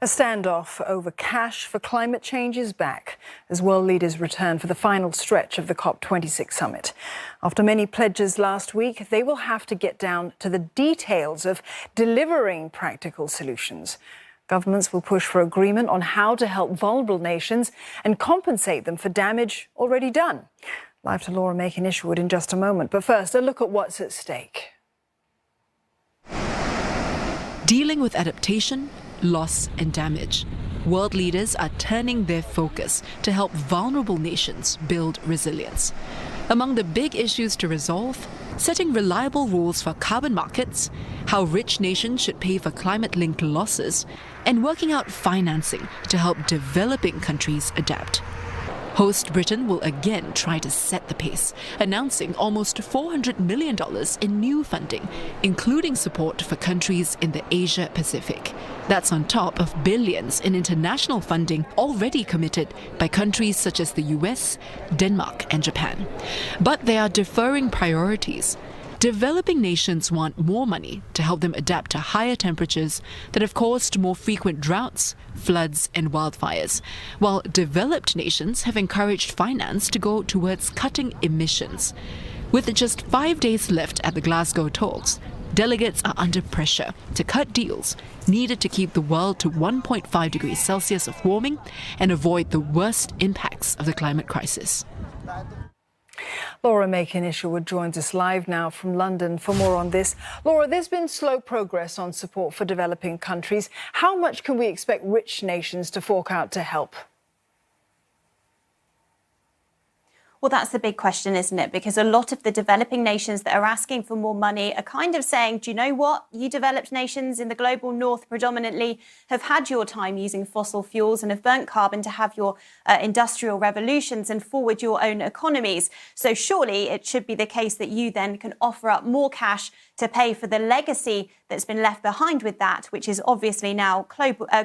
A standoff over cash for climate change is back as world leaders return for the final stretch of the COP26 summit. After many pledges last week, they will have to get down to the details of delivering practical solutions. Governments will push for agreement on how to help vulnerable nations and compensate them for damage already done. Live to Laura Macon-Isherwood in just a moment. But first, a look at what's at stake. Dealing with adaptation, loss and damage. World leaders are turning their focus to help vulnerable nations build resilience. Among the big issues to resolve, setting reliable rules for carbon markets, how rich nations should pay for climate-linked losses, and working out financing to help developing countries adapt. Host Britain will again try to set the pace, announcing almost $400 million in new funding, including support for countries in the Asia-Pacific. That's on top of billions in international funding already committed by countries such as the US, Denmark and Japan. But they are deferring priorities. Developing nations want more money to help them adapt to higher temperatures that have caused more frequent droughts, floods and wildfires, while developed nations have encouraged finance to go towards cutting emissions. With just 5 days left at the Glasgow talks, delegates are under pressure to cut deals needed to keep the world to 1.5 degrees Celsius of warming and avoid the worst impacts of the climate crisis. Laura Macon-Isherwood joins us live now from London for more on this. Laura, there's been slow progress on support for developing countries. How much can we expect rich nations to fork out to help? Well, that's the big question, isn't it? Because a lot of the developing nations that are asking for more money are kind of saying, do you know what? You developed nations in the global north predominantly have had your time using fossil fuels and have burnt carbon to have your industrial revolutions and forward your own economies. So surely it should be the case that you then can offer up more cash to pay for the legacy that's been left behind with that, which is obviously now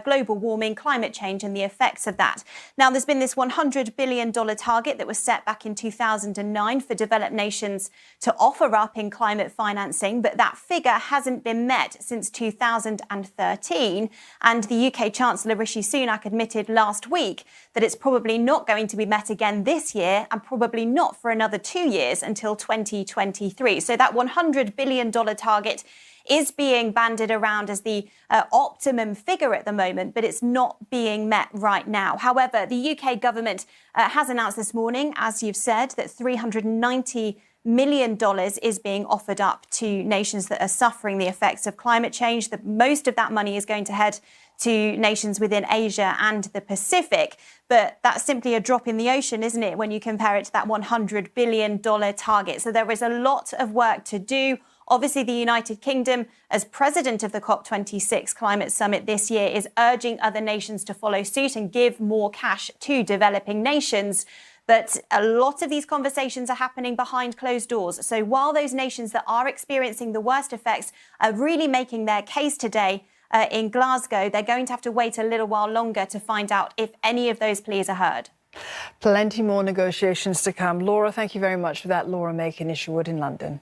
global warming, climate change and the effects of that. Now, there's been this $100 billion target that was set back in 2009 for developed nations to offer up in climate financing, but that figure hasn't been met since 2013. And the UK Chancellor Rishi Sunak admitted last week that it's probably not going to be met again this year and probably not for another 2 years until 2023. So that $100 billion target is being bandied around as the optimum figure at the moment, but it's not being met right now. However, the UK government has announced this morning, as you've said, that $390 million is being offered up to nations that are suffering the effects of climate change. Most of that money is going to head to nations within Asia and the Pacific. But that's simply a drop in the ocean, isn't it, when you compare it to that $100 billion target? So there is a lot of work to do. Obviously, the United Kingdom, as president of the COP26 climate summit this year, is urging other nations to follow suit and give more cash to developing nations. But a lot of these conversations are happening behind closed doors. So while those nations that are experiencing the worst effects are really making their case today in Glasgow, they're going to have to wait a little while longer to find out if any of those pleas are heard. Plenty more negotiations to come. Laura, thank you very much for that. Laura Macon-Isherwood in London.